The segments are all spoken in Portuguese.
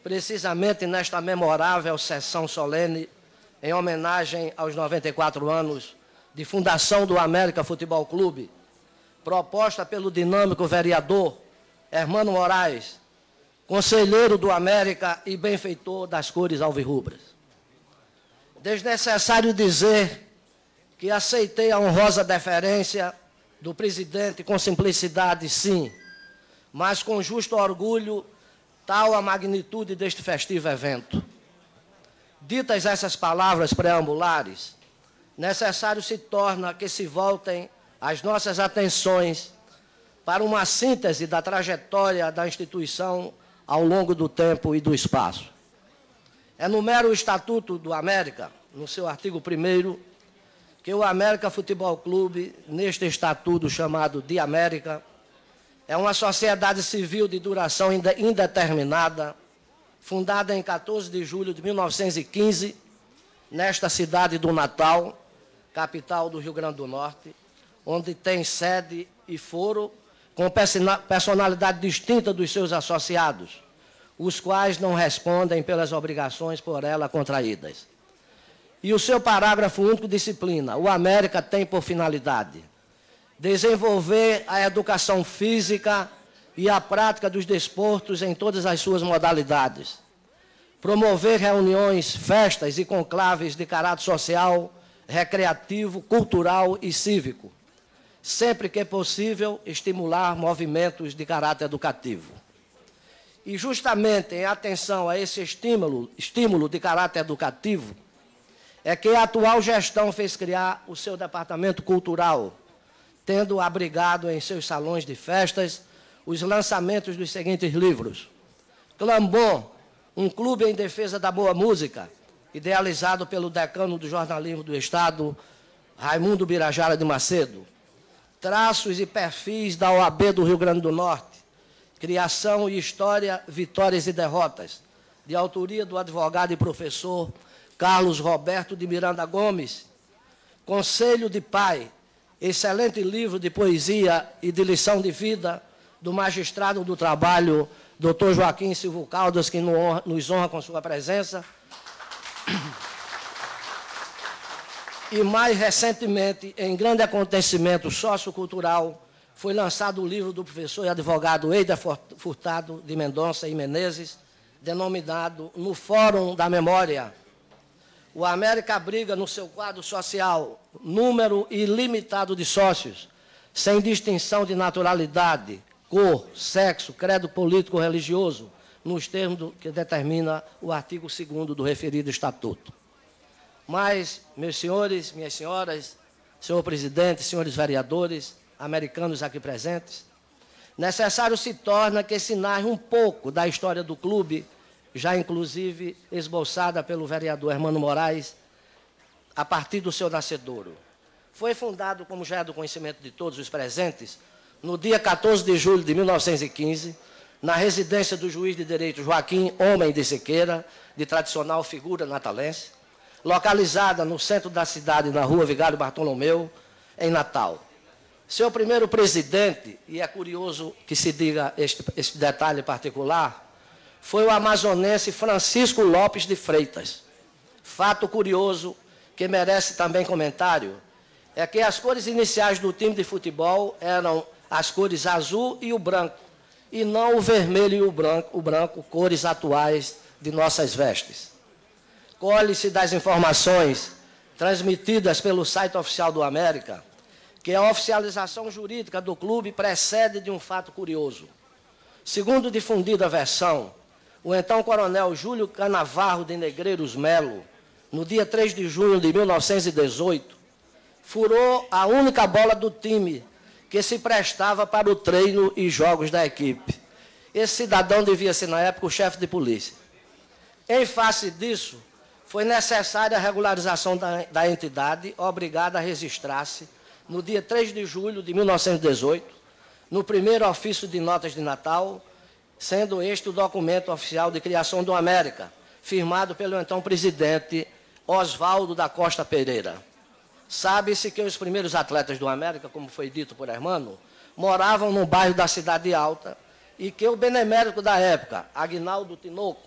precisamente nesta memorável sessão solene, em homenagem aos 94 anos de fundação do América Futebol Clube, proposta pelo dinâmico vereador Hermano Moraes, conselheiro do América e benfeitor das cores alvirrubras. Desnecessário dizer que aceitei a honrosa deferência do presidente com simplicidade, sim, mas com justo orgulho, tal a magnitude deste festivo evento. Ditas essas palavras preambulares, necessário se torna que se voltem as nossas atenções para uma síntese da trajetória da instituição ao longo do tempo e do espaço. Enumera o Estatuto do América, no seu artigo 1º, que o América Futebol Clube, neste estatuto chamado de América, é uma sociedade civil de duração indeterminada, fundada em 14 de julho de 1915, nesta cidade do Natal, capital do Rio Grande do Norte, onde tem sede e foro com personalidade distinta dos seus associados, os quais não respondem pelas obrigações por ela contraídas. E o seu parágrafo único disciplina: o América tem por finalidade desenvolver a educação física e a prática dos desportos em todas as suas modalidades, promover reuniões, festas e conclaves de caráter social, recreativo, cultural e cívico, sempre que possível, estimular movimentos de caráter educativo. E justamente em atenção a esse estímulo de caráter educativo, é que a atual gestão fez criar o seu departamento cultural, tendo abrigado em seus salões de festas os lançamentos dos seguintes livros: Clambom, um clube em defesa da boa música, idealizado pelo decano do jornalismo do Estado, Raimundo Birajara de Macedo. Traços e perfis da OAB do Rio Grande do Norte, criação e história, vitórias e derrotas, de autoria do advogado e professor Carlos Roberto de Miranda Gomes. Conselho de Pai, excelente livro de poesia e de lição de vida do magistrado do trabalho, Dr. Joaquim Silva Caldas, que nos honra com sua presença. E mais recentemente, em grande acontecimento sociocultural, foi lançado o livro do professor e advogado Eider Furtado de Mendonça e Menezes, denominado No Fórum da Memória. O América abriga no seu quadro social número ilimitado de sócios, sem distinção de naturalidade, cor, sexo, credo político ou religioso, nos termos que determina o artigo 2º do referido estatuto. Mas, meus senhores, minhas senhoras, senhor presidente, senhores vereadores, americanos aqui presentes, necessário se torna que se narre um pouco da história do clube, já inclusive esboçada pelo vereador Hermano Moraes, a partir do seu nascedouro. Foi fundado, como já é do conhecimento de todos os presentes, no dia 14 de julho de 1915, na residência do juiz de direito Joaquim Homem de Siqueira, de tradicional figura natalense, localizada no centro da cidade, na rua Vigário Bartolomeu, em Natal. Seu primeiro presidente, e é curioso que se diga este detalhe particular, foi o amazonense Francisco Lopes de Freitas. Fato curioso, que merece também comentário, é que as cores iniciais do time de futebol eram as cores azul e o branco, e não o vermelho e o branco, cores atuais de nossas vestes. Colhe-se das informações transmitidas pelo site oficial do América que a oficialização jurídica do clube precede de um fato curioso. Segundo difundida versão, o então coronel Júlio Canavarro de Negreiros Melo, no dia 3 de junho de 1918, furou a única bola do time que se prestava para o treino e jogos da equipe. Esse cidadão devia ser, na época, o chefe de polícia. Em face disso, foi necessária a regularização da entidade, obrigada a registrar-se, no dia 3 de julho de 1918, no primeiro ofício de notas de Natal, sendo este o documento oficial de criação do América, firmado pelo então presidente Oswaldo da Costa Pereira. Sabe-se que os primeiros atletas do América, como foi dito por Hermano, moravam no bairro da Cidade Alta e que o benemérito da época, Aguinaldo Tinoco,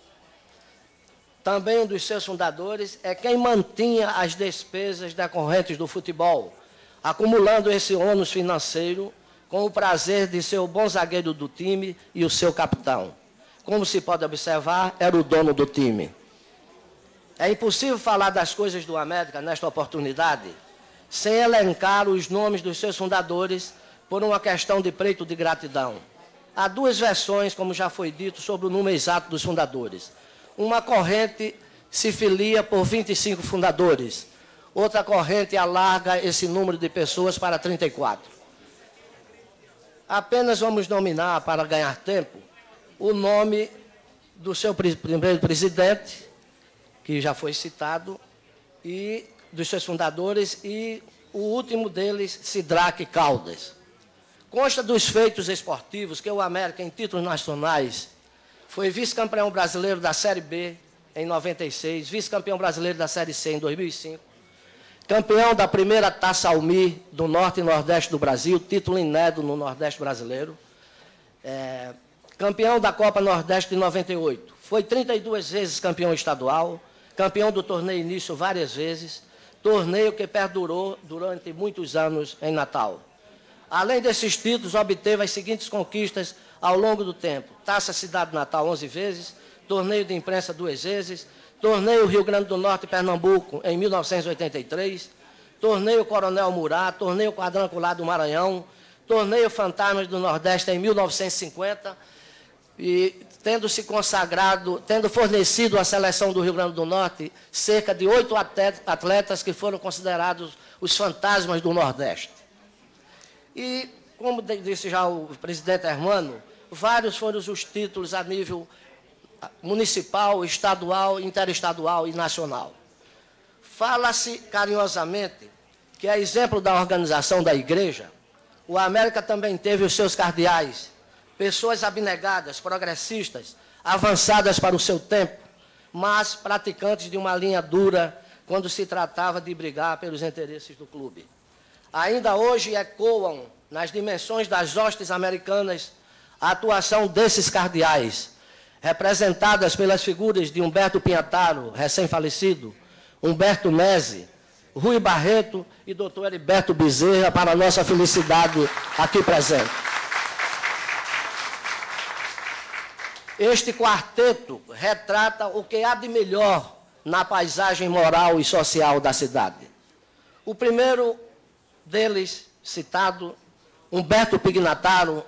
também um dos seus fundadores, é quem mantinha as despesas decorrentes do futebol, acumulando esse ônus financeiro com o prazer de ser o bom zagueiro do time e o seu capitão. Como se pode observar, era o dono do time. É impossível falar das coisas do América nesta oportunidade sem elencar os nomes dos seus fundadores por uma questão de preto de gratidão. Há duas versões, como já foi dito, sobre o número exato dos fundadores. Uma corrente se filia por 25 fundadores. Outra corrente alarga esse número de pessoas para 34. Apenas vamos nominar, para ganhar tempo, o nome do seu primeiro presidente, que já foi citado, e dos seus fundadores, e o último deles, Sidraque Caldas. Consta dos feitos esportivos que o América, em títulos nacionais, foi vice-campeão brasileiro da Série B em 96, vice-campeão brasileiro da Série C em 2005, campeão da primeira Taça Almi do Norte e Nordeste do Brasil, título inédito no Nordeste brasileiro, campeão da Copa Nordeste de 98, foi 32 vezes campeão estadual, campeão do torneio início várias vezes, torneio que perdurou durante muitos anos em Natal. Além desses títulos, obteve as seguintes conquistas ao longo do tempo: Taça Cidade Natal 11 vezes, Torneio de Imprensa 2 vezes, Torneio Rio Grande do Norte e Pernambuco em 1983, Torneio Coronel Murat, Torneio Quadrangular do Maranhão, Torneio Fantasmas do Nordeste em 1950, e tendo fornecido à seleção do Rio Grande do Norte cerca de 8 atletas que foram considerados os fantasmas do Nordeste. E, como disse já o presidente Hermano, vários foram os títulos a nível municipal, estadual, interestadual e nacional. Fala-se carinhosamente que, a exemplo da organização da igreja, o América também teve os seus cardeais, pessoas abnegadas, progressistas, avançadas para o seu tempo, mas praticantes de uma linha dura quando se tratava de brigar pelos interesses do clube. Ainda hoje ecoam nas dimensões das hostes americanas a atuação desses cardeais, representadas pelas figuras de Humberto Pinhataro, recém-falecido, Humberto Mese, Rui Barreto e Dr. Heriberto Bezerra, para a nossa felicidade aqui presente. Este quarteto retrata o que há de melhor na paisagem moral e social da cidade. O primeiro deles, citado, Humberto Pinhataro,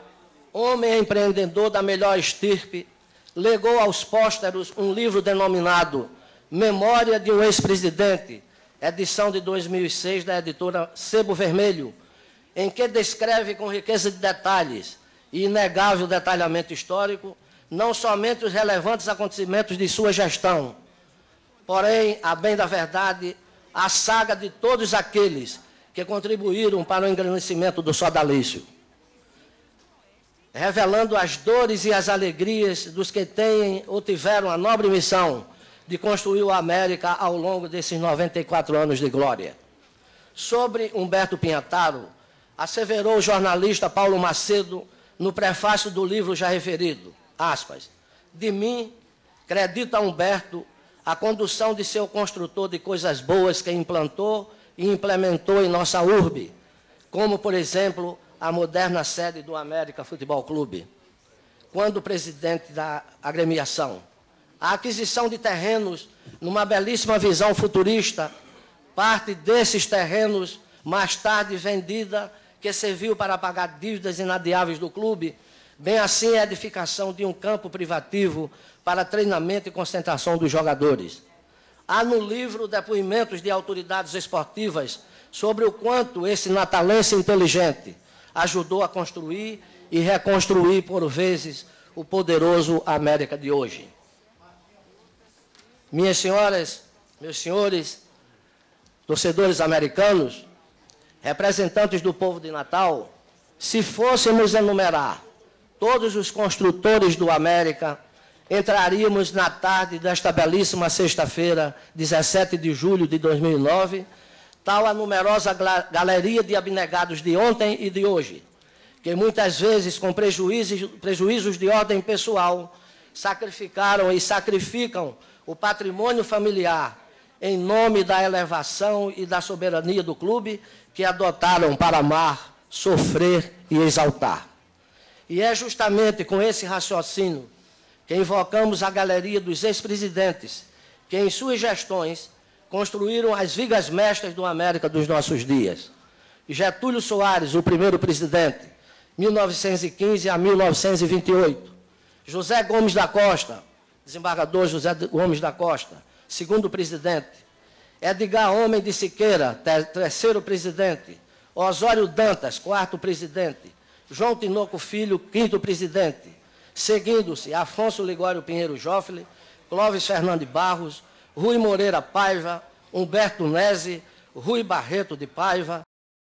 homem empreendedor da melhor estirpe, legou aos pósteros um livro denominado Memória de um Ex-Presidente, edição de 2006 da editora Sebo Vermelho, em que descreve com riqueza de detalhes e inegável detalhamento histórico não somente os relevantes acontecimentos de sua gestão, porém, a bem da verdade, a saga de todos aqueles que contribuíram para o engrandecimento do sodalício, revelando as dores e as alegrias dos que têm ou tiveram a nobre missão de construir o América ao longo desses 94 anos de glória. Sobre Humberto Pinhataro, asseverou o jornalista Paulo Macedo no prefácio do livro já referido, aspas, de mim, acredita Humberto a condução de seu construtor de coisas boas que implantou e implementou em nossa urbe, como, por exemplo, a moderna sede do América Futebol Clube, quando presidente da agremiação. A aquisição de terrenos numa belíssima visão futurista, parte desses terrenos mais tarde vendida, que serviu para pagar dívidas inadiáveis do clube, bem assim a edificação de um campo privativo para treinamento e concentração dos jogadores. Há no livro depoimentos de autoridades esportivas sobre o quanto esse natalense inteligente ajudou a construir e reconstruir, por vezes, o poderoso América de hoje. Minhas senhoras, meus senhores, torcedores americanos, representantes do povo de Natal, se fôssemos enumerar todos os construtores do América, entraríamos na tarde desta belíssima sexta-feira, 17 de julho de 2009, tal a numerosa galeria de abnegados de ontem e de hoje, que muitas vezes, com prejuízos de ordem pessoal, sacrificaram e sacrificam o patrimônio familiar, em nome da elevação e da soberania do clube que adotaram para amar, sofrer e exaltar. E é justamente com esse raciocínio que invocamos a galeria dos ex-presidentes que, em suas gestões, construíram as vigas mestras do América dos nossos dias. Getúlio Soares, o primeiro presidente, 1915 a 1928. José Gomes da Costa, desembargador José Gomes da Costa, segundo presidente. Edgar Homem de Siqueira, terceiro presidente. Osório Dantas, quarto presidente. João Tinoco Filho, quinto presidente. Seguindo-se Afonso Ligório Pinheiro Joffre, Clóvis Fernando Barros, Rui Moreira Paiva, Humberto Nese, Rui Barreto de Paiva,